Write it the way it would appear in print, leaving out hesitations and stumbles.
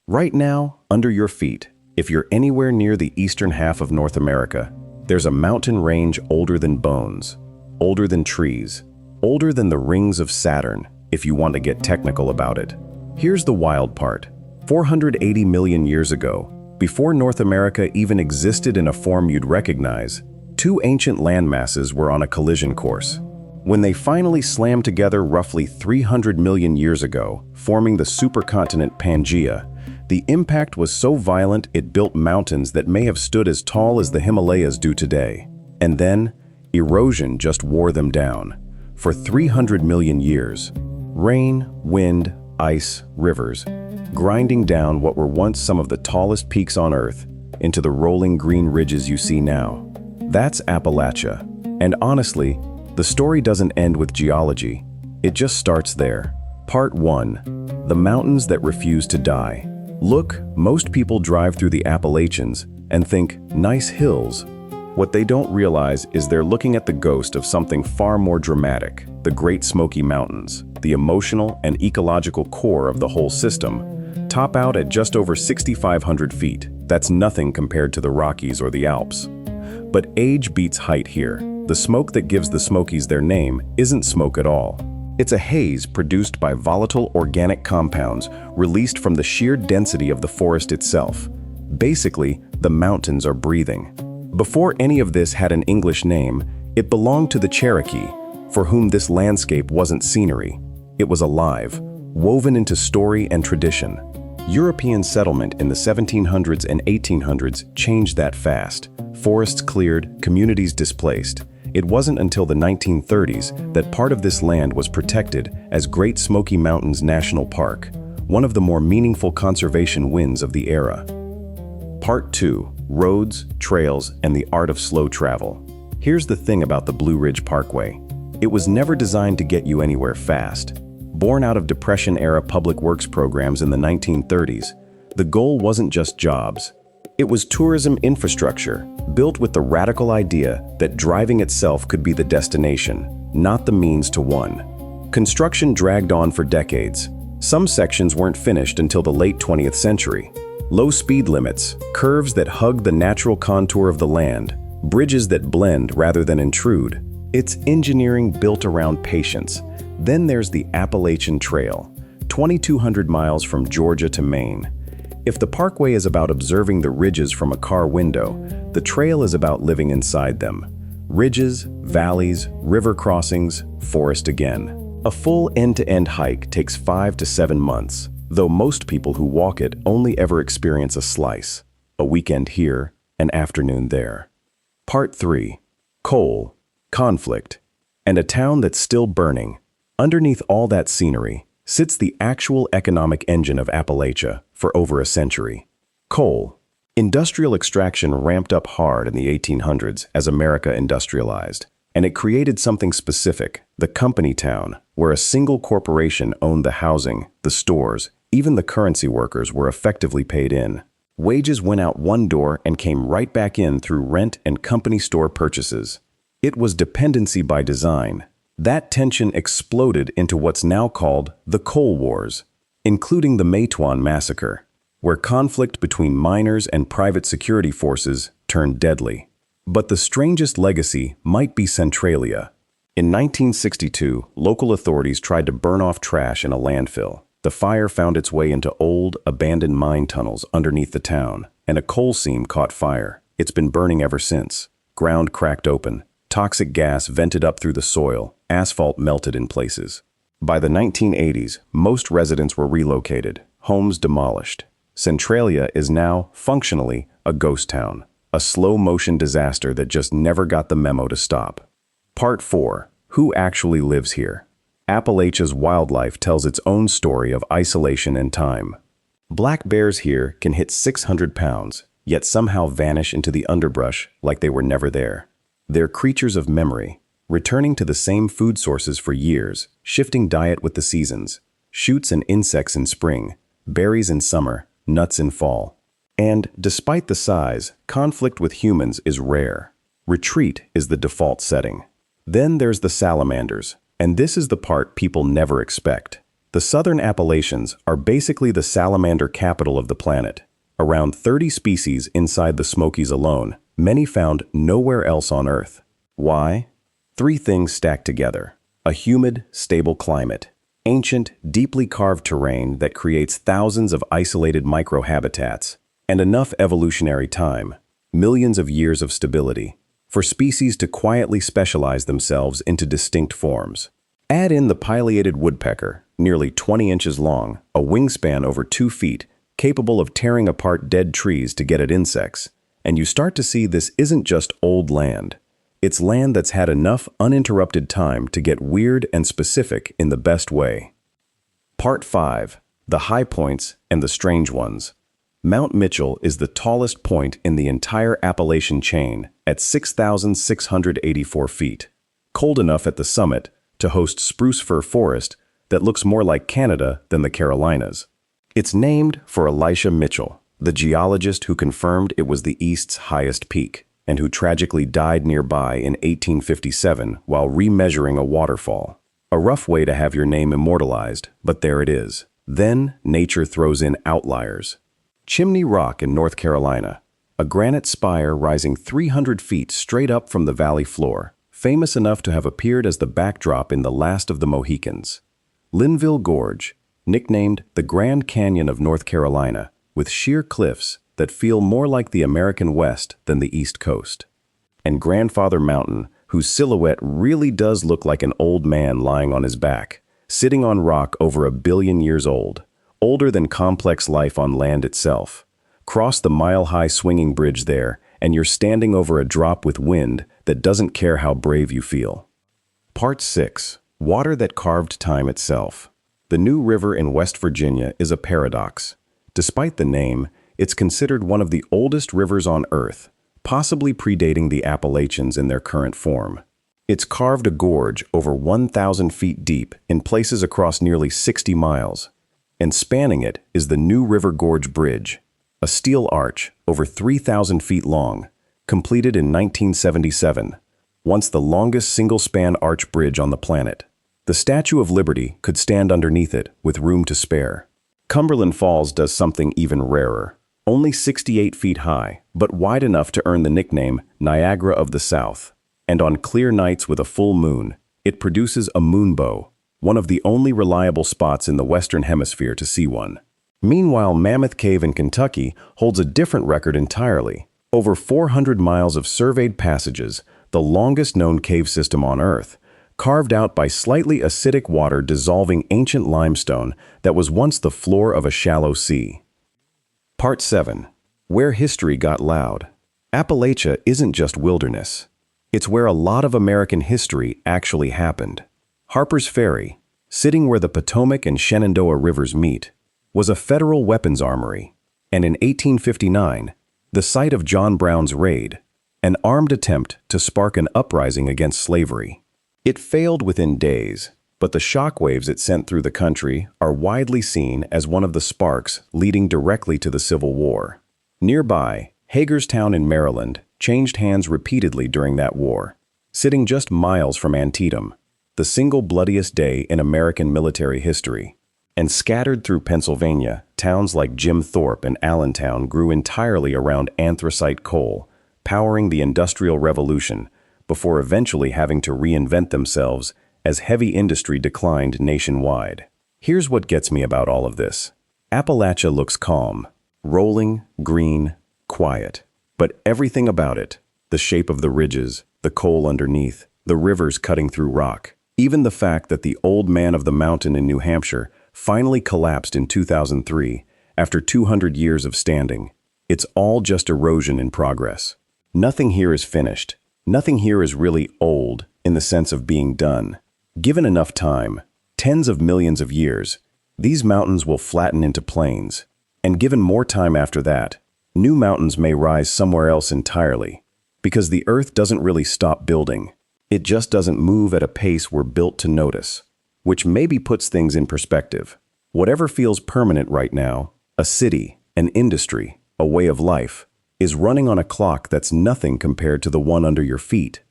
Right now, under your feet, if you're anywhere near the eastern half of North America, there's a mountain range older than bones, older than trees, older than the rings of Saturn, if you want to get technical about it. Here's the wild part. 480 million years ago, before North America even existed in a form you'd recognize, two ancient landmasses were on a collision course. When they finally slammed together roughly 300 million years ago, forming the supercontinent Pangaea, the impact was so violent it built mountains that may have stood as tall as the Himalayas do today. And then, erosion just wore them down. For 300 million years, rain, wind, ice, rivers, grinding down what were once some of the tallest peaks on Earth into the rolling green ridges you see now. That's Appalachia. And honestly, the story doesn't end with geology. It just starts there. Part 1. The mountains that refuse to die. Look, most people drive through the Appalachians and think, nice hills. What they don't realize is they're looking at the ghost of something far more dramatic, the Great Smoky Mountains, the emotional and ecological core of the whole system, top out at just over 6,500 feet. That's nothing compared to the Rockies or the Alps. But age beats height here. The smoke that gives the Smokies their name isn't smoke at all. It's a haze produced by volatile organic compounds released from the sheer density of the forest itself. Basically, the mountains are breathing. Before any of this had an English name, it belonged to the Cherokee, for whom this landscape wasn't scenery. It was alive, woven into story and tradition. European settlement in the 1700s and 1800s changed that fast. Forests cleared, communities displaced. It wasn't until the 1930s that part of this land was protected as Great Smoky Mountains National Park, one of the more meaningful conservation wins of the era. Part 2. Roads, Trails, and the Art of Slow Travel. Here's the thing about the Blue Ridge Parkway. It was never designed to get you anywhere fast. Born out of Depression-era public works programs in the 1930s, the goal wasn't just jobs. It was tourism infrastructure, built with the radical idea that driving itself could be the destination, not the means to one. Construction dragged on for decades. Some sections weren't finished until the late 20th century. Low speed limits, curves that hug the natural contour of the land, bridges that blend rather than intrude. It's engineering built around patience. Then there's the Appalachian Trail, 2,200 miles from Georgia to Maine. If the Parkway is about observing the ridges from a car window, the trail is about living inside them. Ridges, valleys, river crossings, forest again. A full end-to-end hike takes 5 to 7 months, though most people who walk it only ever experience a slice, a weekend here, an afternoon there. Part 3. Coal, conflict, and a town that's still burning. Underneath all that scenery sits the actual economic engine of Appalachia for over a century. Coal. Industrial extraction ramped up hard in the 1800s as America industrialized, and it created something specific, the company town, where a single corporation owned the housing, the stores, even the currency workers were effectively paid in. Wages went out one door and came right back in through rent and company store purchases. It was dependency by design. That tension exploded into what's now called the Coal Wars, including the Matewan Massacre, where conflict between miners and private security forces turned deadly. But the strangest legacy might be Centralia. In 1962, local authorities tried to burn off trash in a landfill. The fire found its way into old, abandoned mine tunnels underneath the town, and a coal seam caught fire. It's been burning ever since. Ground cracked open. Toxic gas vented up through the soil. Asphalt melted in places. By the 1980s, most residents were relocated, homes demolished. Centralia is now, functionally, a ghost town, a slow-motion disaster that just never got the memo to stop. Part 4. Who actually lives here? Appalachia's wildlife tells its own story of isolation and time. Black bears here can hit 600 pounds, yet somehow vanish into the underbrush like they were never there. They're creatures of memory, returning to the same food sources for years, shifting diet with the seasons, shoots and insects in spring, berries in summer, nuts in fall. And, despite the size, conflict with humans is rare. Retreat is the default setting. Then there's the salamanders, and this is the part people never expect. The southern Appalachians are basically the salamander capital of the planet. Around 30 species inside the Smokies alone, many found nowhere else on Earth. Why? Three things stacked together: a humid, stable climate, ancient, deeply carved terrain that creates thousands of isolated microhabitats, and enough evolutionary time, millions of years of stability, for species to quietly specialize themselves into distinct forms. Add in the pileated woodpecker, nearly 20 inches long, a wingspan over 2 feet, capable of tearing apart dead trees to get at insects, and you start to see this isn't just old land. It's land that's had enough uninterrupted time to get weird and specific in the best way. Part 5. The High Points and the Strange Ones. Mount Mitchell is the tallest point in the entire Appalachian chain at 6,684 feet. Cold enough at the summit to host spruce fir forest that looks more like Canada than the Carolinas. It's named for Elisha Mitchell, the geologist who confirmed it was the East's highest peak, and who tragically died nearby in 1857 while remeasuring a waterfall. A rough way to have your name immortalized, but there it is. Then nature throws in outliers. Chimney Rock in North Carolina, a granite spire rising 300 feet straight up from the valley floor, famous enough to have appeared as the backdrop in The Last of the Mohicans. Linville Gorge, nicknamed the Grand Canyon of North Carolina, with sheer cliffs that feel more like the American West than the East Coast. And Grandfather Mountain, whose silhouette really does look like an old man lying on his back, sitting on rock over 1 billion years old, older than complex life on land itself. Cross the mile-high swinging bridge there, and you're standing over a drop with wind that doesn't care how brave you feel. Part 6. Water that carved time itself. The New River in West Virginia is a paradox. Despite the name, it's considered one of the oldest rivers on Earth, possibly predating the Appalachians in their current form. It's carved a gorge over 1,000 feet deep in places across nearly 60 miles, and spanning it is the New River Gorge Bridge, a steel arch over 3,000 feet long, completed in 1977, once the longest single-span arch bridge on the planet. The Statue of Liberty could stand underneath it with room to spare. Cumberland Falls does something even rarer. Only 68 feet high, but wide enough to earn the nickname Niagara of the South. And on clear nights with a full moon, it produces a moonbow, one of the only reliable spots in the Western Hemisphere to see one. Meanwhile, Mammoth Cave in Kentucky holds a different record entirely. Over 400 miles of surveyed passages, the longest known cave system on Earth, carved out by slightly acidic water dissolving ancient limestone that was once the floor of a shallow sea. Part 7. Where history got loud. Appalachia isn't just wilderness. It's where a lot of American history actually happened. Harper's Ferry, sitting where the Potomac and Shenandoah rivers meet, was a federal weapons armory, and in 1859, the site of John Brown's raid, an armed attempt to spark an uprising against slavery. It failed within days, but the shockwaves it sent through the country are widely seen as one of the sparks leading directly to the Civil War. Nearby, Hagerstown in Maryland changed hands repeatedly during that war, sitting just miles from Antietam, the single bloodiest day in American military history. And scattered through Pennsylvania, towns like Jim Thorpe and Allentown grew entirely around anthracite coal, powering the Industrial Revolution, before eventually having to reinvent themselves as heavy industry declined nationwide. Here's what gets me about all of this. Appalachia looks calm, rolling, green, quiet. But everything about it, the shape of the ridges, the coal underneath, the rivers cutting through rock, even the fact that the old man of the mountain in New Hampshire finally collapsed in 2003 after 200 years of standing. It's all just erosion in progress. Nothing here is finished. Nothing here is really old in the sense of being done. Given enough time, tens of millions of years, these mountains will flatten into plains. And given more time after that, new mountains may rise somewhere else entirely. Because the Earth doesn't really stop building. It just doesn't move at a pace we're built to notice. Which maybe puts things in perspective. Whatever feels permanent right now, a city, an industry, a way of life, is running on a clock that's nothing compared to the one under your feet.